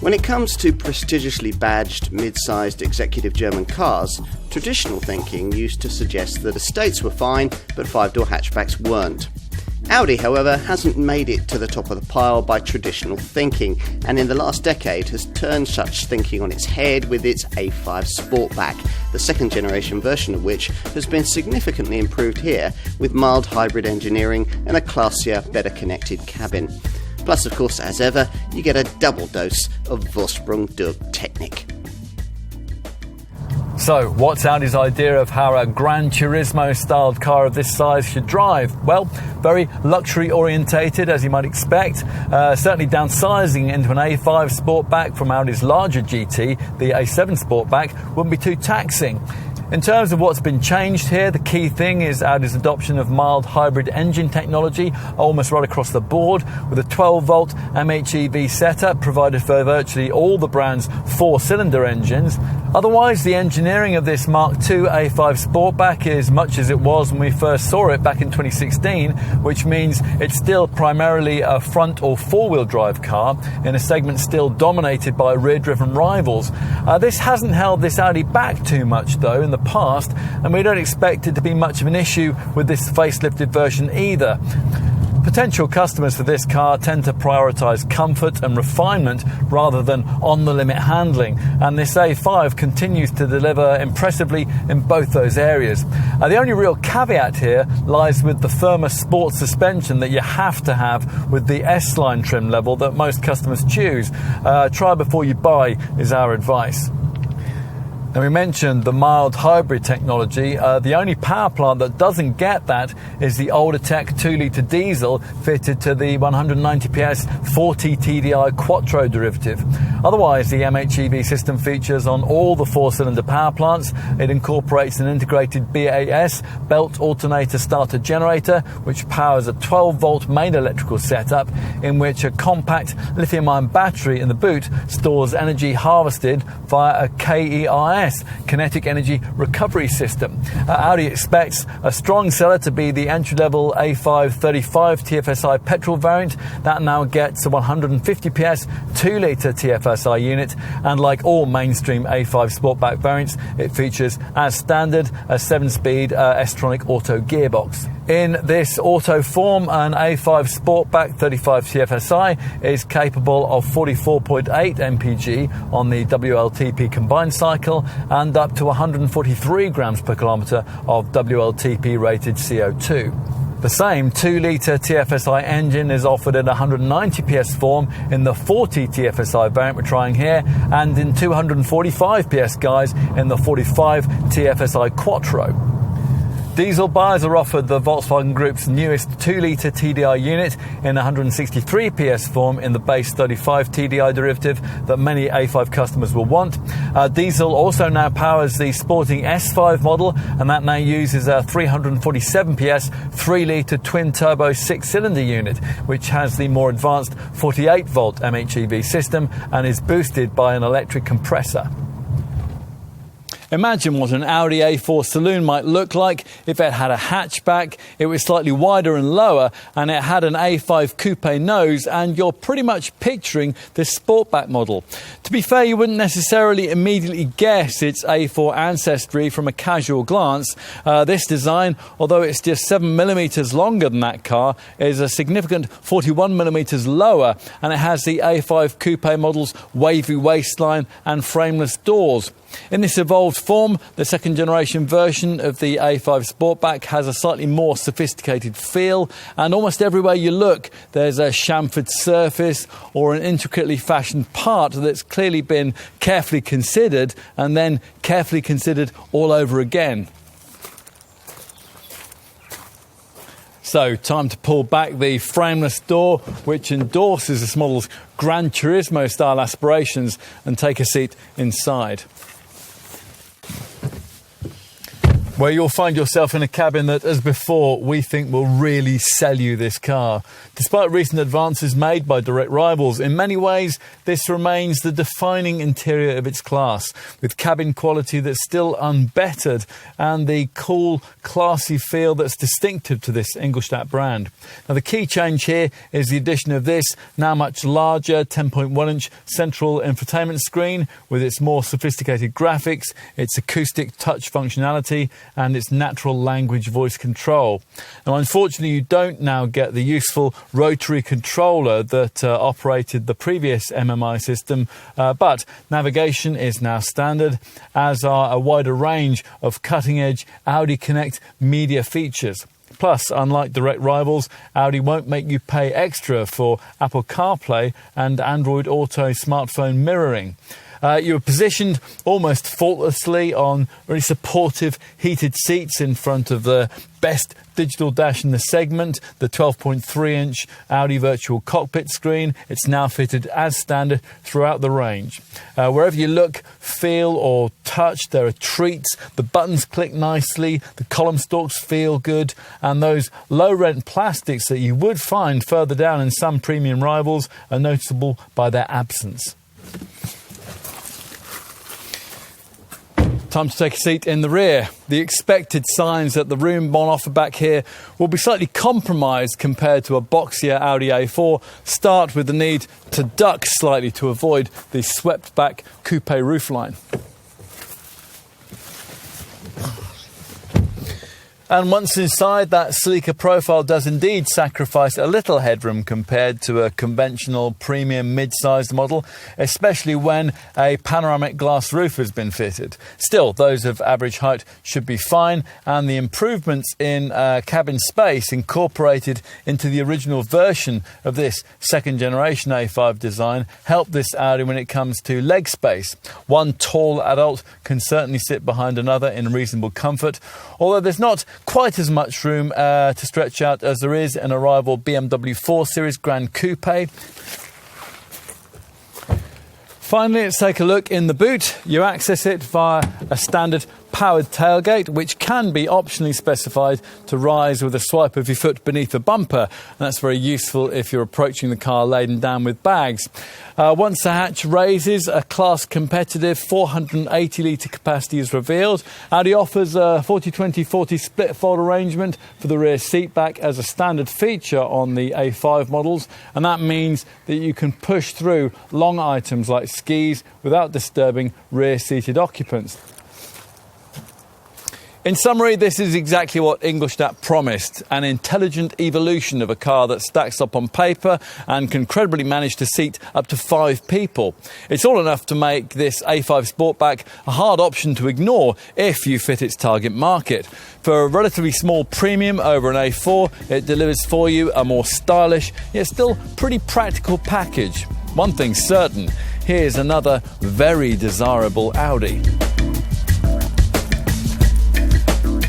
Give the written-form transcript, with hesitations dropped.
When it comes to prestigiously badged, mid-sized executive German cars, traditional thinking used to suggest that estates were fine, but five-door hatchbacks weren't. Audi, however, hasn't made it to the top of the pile by traditional thinking, and in the last decade has turned such thinking on its head with its A5 Sportback, the second generation version of which has been significantly improved here with mild hybrid engineering and a classier, better connected cabin. Plus, of course, as ever, you get a double dose of Vorsprung durch Technik. So, what's Audi's idea of how a Gran Turismo-styled car of this size should drive? Well, very luxury-orientated, as you might expect. Certainly downsizing into an A5 Sportback from Audi's larger GT, the A7 Sportback, wouldn't be too taxing. In terms of what's been changed here, the key thing is Audi's adoption of mild hybrid engine technology, almost right across the board, with a 12-volt MHEV setup provided for virtually all the brand's four-cylinder engines. Otherwise, the engineering of this Mark II A5 Sportback is much as it was when we first saw it back in 2016, which means it's still primarily a front or four-wheel drive car in a segment still dominated by rear-driven rivals. This hasn't held this Audi back too much, though, in the past, and we don't expect it to be much of an issue with this facelifted version either. Potential customers for this car tend to prioritise comfort and refinement rather than on-the-limit handling, and this A5 continues to deliver impressively in both those areas. The only real caveat here lies with the firmer sport suspension that you have to have with the S-line trim level that most customers choose. Try before you buy is our advice. Now, we mentioned the mild hybrid technology. The only power plant that doesn't get that is the older tech 2-litre diesel fitted to the 190 PS 40 TDI quattro derivative. Otherwise, the MHEV system features on all the four-cylinder power plants. It incorporates an integrated BAS belt alternator starter generator, which powers a 12-volt main electrical setup in which a compact lithium-ion battery in the boot stores energy harvested via a KERS, kinetic energy recovery system. Audi expects a strong seller to be the entry-level A5 35 TFSI petrol variant. That now gets a 150 PS 2-litre TFSI unit, and like all mainstream A5 Sportback variants, it features, as standard, a 7-speed S-tronic auto gearbox. In this auto form, an A5 Sportback 35 TFSI is capable of 44.8 mpg on the WLTP combined cycle and up to 143 grams per kilometre of WLTP rated CO2. The same 2-litre TFSI engine is offered in 190 PS form in the 40 TFSI variant we're trying here, and in 245 PS guys in the 45 TFSI Quattro. Diesel buyers are offered the Volkswagen Group's newest 2-litre TDI unit in 163 PS form in the base 35 TDI derivative that many A5 customers will want. Diesel also now powers the sporting S5 model, and that now uses a 347 PS 3-litre twin-turbo 6-cylinder unit, which has the more advanced 48-volt MHEV system and is boosted by an electric compressor. Imagine what an Audi A4 saloon might look like if it had a hatchback, it was slightly wider and lower, and it had an A5 coupe nose, and you're pretty much picturing this Sportback model. To be fair, you wouldn't necessarily immediately guess its A4 ancestry from a casual glance. This design, although it's just 7mm longer than that car, is a significant 41mm lower, and it has the A5 coupe model's wavy waistline and frameless doors. In this evolved form, the second generation version of the A5 Sportback has a slightly more sophisticated feel, and almost everywhere you look there's a chamfered surface or an intricately fashioned part that's clearly been carefully considered and then carefully considered all over again. So, time to pull back the frameless door, which endorses this model's Gran Turismo style aspirations, and take a seat inside. where you'll find yourself in a cabin that, as before, we think will really sell you this car. Despite recent advances made by direct rivals, in many ways this remains the defining interior of its class, with cabin quality that's still unbettered and the cool, classy feel that's distinctive to this Ingolstadt brand. Now, the key change here is the addition of this now much larger 10.1-inch central infotainment screen with its more sophisticated graphics, its acoustic touch functionality and its natural language voice control. Now, unfortunately, you don't now get the useful rotary controller that operated the previous MMI system, but navigation is now standard, as are a wider range of cutting-edge Audi Connect media features. Plus, unlike direct rivals, Audi won't make you pay extra for Apple CarPlay and Android Auto smartphone mirroring. You are positioned almost faultlessly on very supportive heated seats in front of the best digital dash in the segment, the 12.3-inch Audi virtual cockpit screen. It's now fitted as standard throughout the range. Wherever you look, feel or touch, there are treats. The buttons click nicely, the column stalks feel good, and those low-rent plastics that you would find further down in some premium rivals are noticeable by their absence. Time to take a seat in the rear. The expected signs that the room on offer back here will be slightly compromised compared to a boxier Audi A4 start with the need to duck slightly to avoid the swept back coupe roofline. And once inside, that sleeker profile does indeed sacrifice a little headroom compared to a conventional premium mid-sized model, especially when a panoramic glass roof has been fitted. Still, those of average height should be fine, and the improvements in cabin space incorporated into the original version of this second generation A5 design help this Audi when it comes to leg space. One tall adult can certainly sit behind another in reasonable comfort, although there's not quite as much room to stretch out as there is in a rival BMW 4 Series Gran Coupe. Finally, let's take a look in the boot. You access it via a standard powered tailgate, which can be optionally specified to rise with a swipe of your foot beneath the bumper. And that's very useful if you're approaching the car laden down with bags. Once the hatch raises, a class competitive 480-litre capacity is revealed. Audi offers a 40-20-40 split fold arrangement for the rear seat back as a standard feature on the A5 models, and that means that you can push through long items like skis without disturbing rear-seated occupants. In summary, this is exactly what Ingolstadt promised, an intelligent evolution of a car that stacks up on paper and can credibly manage to seat up to 5 people. It's all enough to make this A5 Sportback a hard option to ignore if you fit its target market. For a relatively small premium over an A4, it delivers for you a more stylish, yet still pretty practical package. One thing's certain, here's another very desirable Audi.